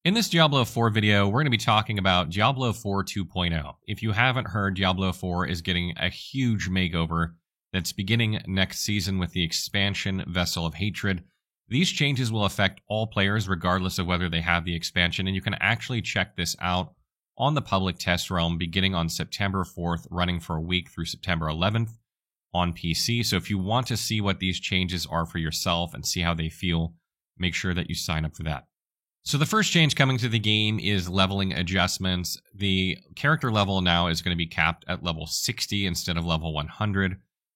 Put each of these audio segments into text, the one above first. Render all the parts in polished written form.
In this Diablo 4 video, we're going to be talking about Diablo 4 2.0. If you haven't heard, Diablo 4 is getting a huge makeover that's beginning next season with the expansion Vessel of Hatred. These changes will affect all players regardless of whether they have the expansion, and you can actually check this out on the public test realm beginning on September 4th, running for a week through September 11th on PC. So if you want to see what these changes are for yourself and see how they feel, make sure that you sign up for that. So the first change coming to the game is leveling adjustments. The character level now is going to be capped at level 60 instead of level 100.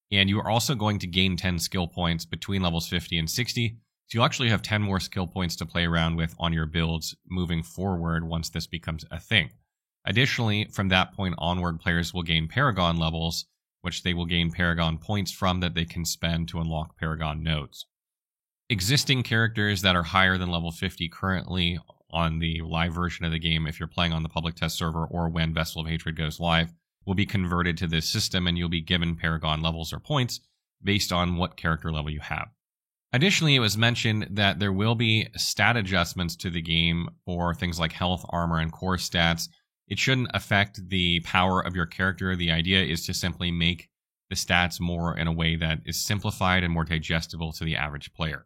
And you are also going to gain 10 skill points between levels 50 and 60. So you'll actually have 10 more skill points to play around with on your builds moving forward once this becomes a thing. Additionally, from that point onward, players will gain Paragon levels, which they will gain Paragon points from that they can spend to unlock Paragon nodes. Existing characters that are higher than level 50 currently on the live version of the game, if you're playing on the public test server or when Vessel of Hatred goes live, will be converted to this system, and you'll be given Paragon levels or points based on what character level you have. Additionally, it was mentioned that there will be stat adjustments to the game for things like health, armor, and core stats. It shouldn't affect the power of your character. The idea is to simply make the stats more in a way that is simplified and more digestible to the average player.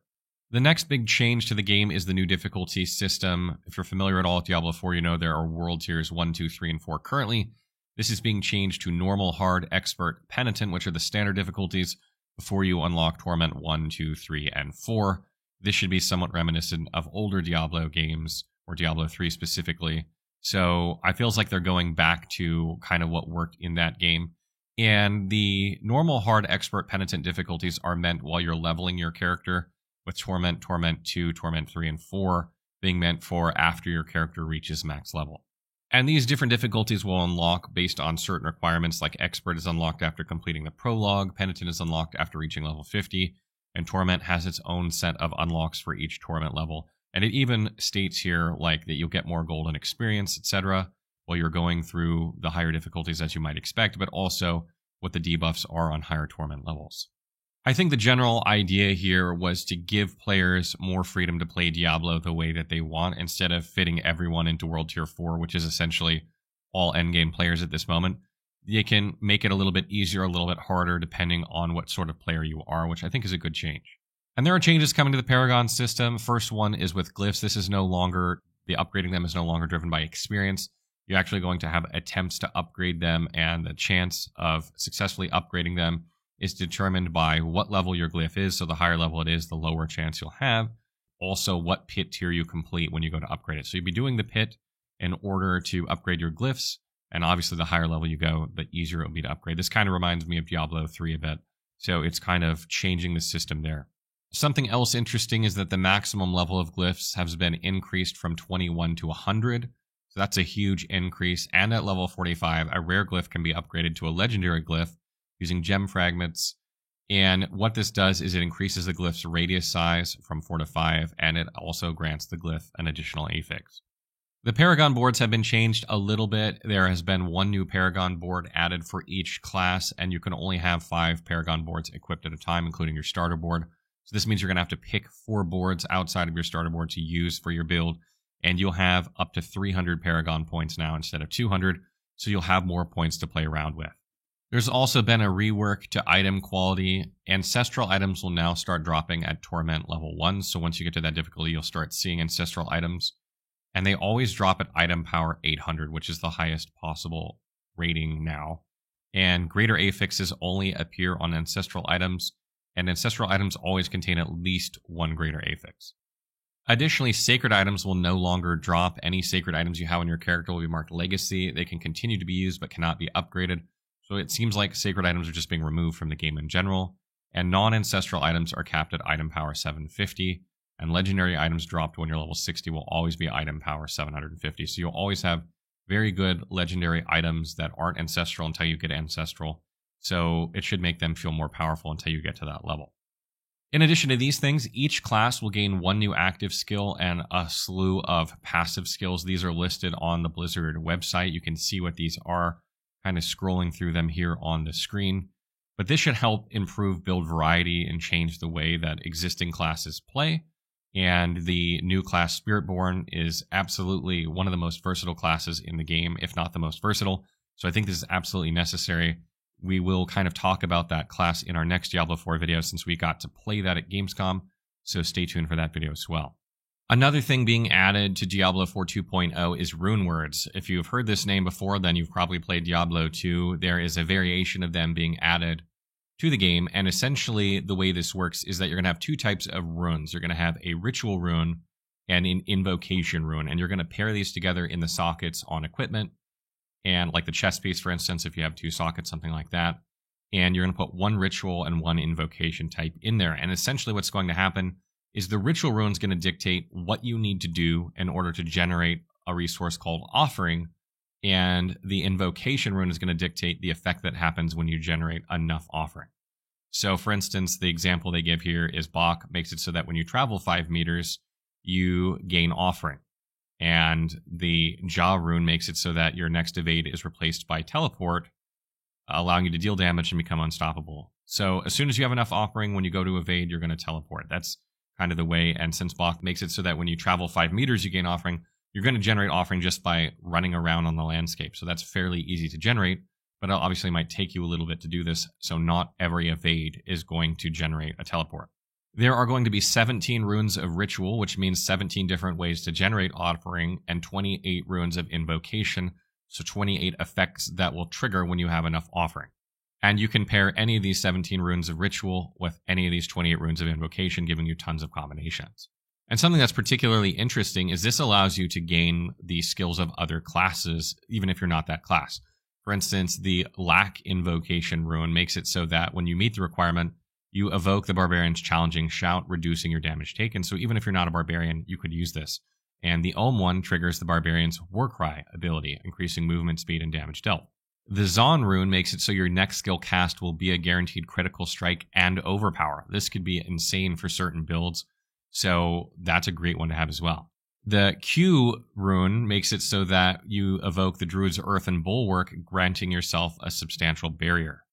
The next big change to the game is the new difficulty system. If you're familiar at all with Diablo 4, you know there are world tiers 1, 2, 3, and 4 currently. This is being changed to normal, hard, expert, penitent, which are the standard difficulties before you unlock Torment 1, 2, 3, and 4. This should be somewhat reminiscent of older Diablo games, or Diablo 3 specifically. So I feels like they're going back to kind of what worked in that game. And the normal, hard, expert, penitent difficulties are meant while you're leveling your character, with Torment, Torment 2, Torment 3, and 4 being meant for after your character reaches max level. And these different difficulties will unlock based on certain requirements, like Expert is unlocked after completing the prologue, Penitent is unlocked after reaching level 50, and Torment has its own set of unlocks for each Torment level. And it even states here like that you'll get more golden experience, etc., while you're going through the higher difficulties as you might expect, but also what the debuffs are on higher Torment levels. I think the general idea here was to give players more freedom to play Diablo the way that they want, instead of fitting everyone into World Tier 4, which is essentially all endgame players at this moment. They can make it a little bit easier, a little bit harder, depending on what sort of player you are, which I think is a good change. And there are changes coming to the Paragon system. First one is with glyphs. This is no longer, the upgrading them is no longer driven by experience. You're actually going to have attempts to upgrade them, and the chance of successfully upgrading them is determined by what level your glyph is. So the higher level it is, the lower chance you'll have. Also, what pit tier you complete when you go to upgrade it. So you'll be doing the pit in order to upgrade your glyphs. And obviously, the higher level you go, the easier it will be to upgrade. This kind of reminds me of Diablo 3 a bit. So it's kind of changing the system there. Something else interesting is that the maximum level of glyphs has been increased from 21 to 100. So that's a huge increase. And at level 45, a rare glyph can be upgraded to a legendary glyph using gem fragments. And what this does is it increases the glyph's radius size from 4 to 5, and it also grants the glyph an additional affix. The Paragon boards have been changed a little bit. There has been one new Paragon board added for each class, and you can only have 5 Paragon boards equipped at a time, including your starter board. So this means you're going to have to pick 4 boards outside of your starter board to use for your build, and you'll have up to 300 Paragon points now instead of 200, so you'll have more points to play around with. There's also been a rework to item quality. Ancestral items will now start dropping at Torment level 1. So once you get to that difficulty, you'll start seeing ancestral items. And they always drop at item power 800, which is the highest possible rating now. And greater affixes only appear on ancestral items. And ancestral items always contain at least 1 greater affix. Additionally, sacred items will no longer drop. Any sacred items you have on your character will be marked legacy. They can continue to be used but cannot be upgraded. So it seems like sacred items are just being removed from the game in general, and non-ancestral items are capped at item power 750, and legendary items dropped when you're level 60 will always be item power 750. So you'll always have very good legendary items that aren't ancestral until you get ancestral, so it should make them feel more powerful until you get to that level. In addition to these things, each class will gain 1 new active skill and a slew of passive skills. These are listed on the Blizzard website. You can see what these are, kind of scrolling through them here on the screen. But this should help improve build variety and change the way that existing classes play. And the new class Spiritborn is absolutely one of the most versatile classes in the game, if not the most versatile. So I think this is absolutely necessary. We will kind of talk about that class in our next Diablo 4 video since we got to play that at Gamescom. So stay tuned for that video as well. Another thing being added to Diablo 4 2.0 is rune words. If you've heard this name before, then you've probably played Diablo 2. There is a variation of them being added to the game, and essentially the way this works is that you're going to have two types of runes. You're going to have a ritual rune and an invocation rune, and you're going to pair these together in the sockets on equipment, and like the chest piece, for instance, if you have two sockets, something like that, and you're going to put one ritual and one invocation type in there. And essentially what's going to happen is the ritual rune is going to dictate what you need to do in order to generate a resource called offering, and the invocation rune is going to dictate the effect that happens when you generate enough offering. So, for instance, the example they give here is Bach makes it so that when you travel 5 meters, you gain offering. And the Ja rune makes it so that your next evade is replaced by teleport, allowing you to deal damage and become unstoppable. So, as soon as you have enough offering, when you go to evade, you're going to teleport. That's kind of the way. And since Bach makes it so that when you travel 5 meters, you gain offering, you're going to generate offering just by running around on the landscape. So that's fairly easy to generate, but it obviously might take you a little bit to do this. So not every evade is going to generate a teleport. There are going to be 17 runes of ritual, which means 17 different ways to generate offering, and 28 runes of invocation. So 28 effects that will trigger when you have enough offering. And you can pair any of these 17 runes of ritual with any of these 28 runes of invocation, giving you tons of combinations. And something that's particularly interesting is this allows you to gain the skills of other classes, even if you're not that class. For instance, the Lack Invocation rune makes it so that when you meet the requirement, you evoke the Barbarian's Challenging Shout, reducing your damage taken. So even if you're not a Barbarian, you could use this. And the Ohm one triggers the Barbarian's Warcry ability, increasing movement speed and damage dealt. The Zon rune makes it so your next skill cast will be a guaranteed critical strike and overpower. This could be insane for certain builds. So that's a great one to have as well. The Q rune makes it so that you evoke the Druid's Earthen Bulwark, granting yourself a substantial barrier.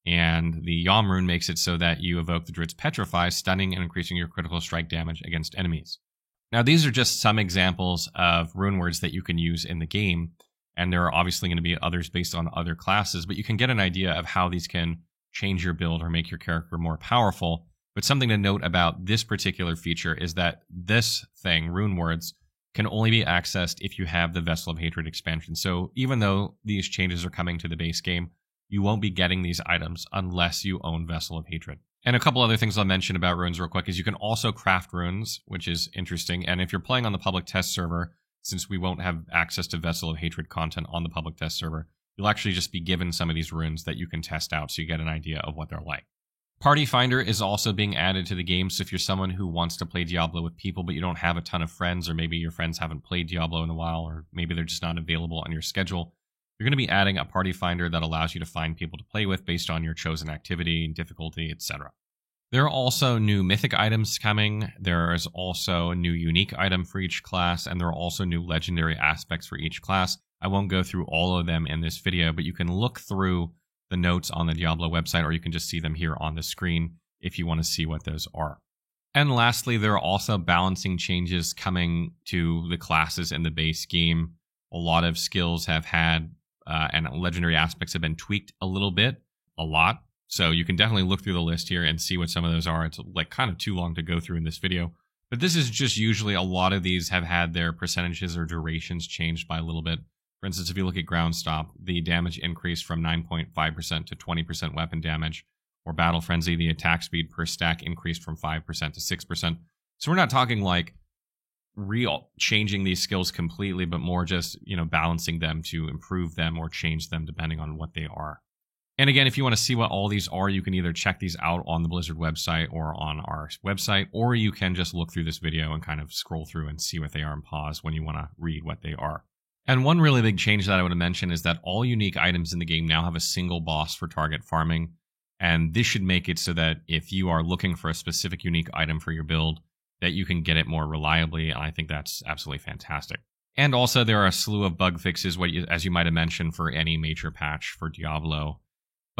And the Yom rune makes it so that you evoke the Druid's Petrify, stunning and increasing your critical strike damage against enemies. Now, these are just some examples of rune words that you can use in the game, and there are obviously going to be others based on other classes, but you can get an idea of how these can change your build or make your character more powerful. But something to note about this particular feature is that this thing, rune words, can only be accessed if you have the Vessel of Hatred expansion. So even though these changes are coming to the base game, you won't be getting these items unless you own Vessel of Hatred. And a couple other things I'll mention about runes real quick is you can also craft runes, which is interesting. And if you're playing on the public test server, since we won't have access to Vessel of Hatred content on the public test server, you'll actually just be given some of these runes that you can test out so you get an idea of what they're like. Party Finder is also being added to the game, so if you're someone who wants to play Diablo with people but you don't have a ton of friends, or maybe your friends haven't played Diablo in a while, or maybe they're just not available on your schedule, you're going to be adding a Party Finder that allows you to find people to play with based on your chosen activity, difficulty, etc. There are also new mythic items coming, there is also a new unique item for each class, and there are also new legendary aspects for each class. I won't go through all of them in this video, but you can look through the notes on the Diablo website, or you can just see them here on the screen if you want to see what those are. And lastly, there are also balancing changes coming to the classes in the base game. A lot of skills have had, and legendary aspects have been tweaked a little bit, a lot. So you can definitely look through the list here and see what some of those are. It's like kind of too long to go through in this video. But this is just usually a lot of these have had their percentages or durations changed by a little bit. For instance, if you look at Ground Stomp, the damage increased from 9.5% to 20% weapon damage. Or Battle Frenzy, the attack speed per stack increased from 5% to 6%. So we're not talking like real changing these skills completely, but more just, balancing them to improve them or change them depending on what they are. And again, if you want to see what all these are, you can either check these out on the Blizzard website or on our website, or you can just look through this video and kind of scroll through and see what they are and pause when you want to read what they are. And one really big change that I want to mention is that all unique items in the game now have a single boss for target farming. And this should make it so that if you are looking for a specific unique item for your build, that you can get it more reliably. And I think that's absolutely fantastic. And also there are a slew of bug fixes, as you might have mentioned, for any major patch for Diablo.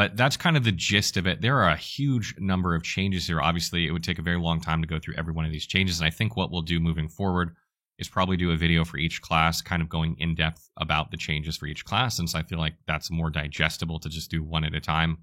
But that's kind of the gist of it. There are a huge number of changes here. Obviously, it would take a very long time to go through every one of these changes. And I think what we'll do moving forward is probably do a video for each class, kind of going in depth about the changes for each class, since I feel like that's more digestible to just do one at a time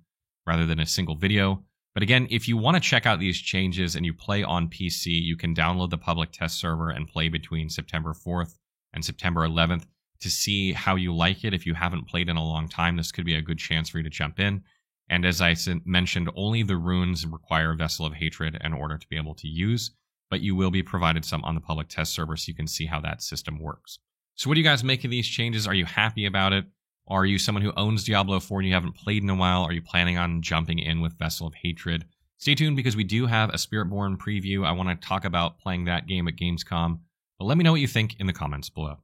rather than a single video. But again, if you want to check out these changes and you play on PC, you can download the public test server and play between September 4th and September 11th to see how you like it. If you haven't played in a long time, this could be a good chance for you to jump in. And as I mentioned, only the runes require Vessel of Hatred in order to be able to use, but you will be provided some on the public test server so you can see how that system works. So what do you guys make of these changes? Are you happy about it? Are you someone who owns Diablo 4 and you haven't played in a while? Are you planning on jumping in with Vessel of Hatred? Stay tuned because we do have a Spiritborn preview. I want to talk about playing that game at Gamescom, but let me know what you think in the comments below.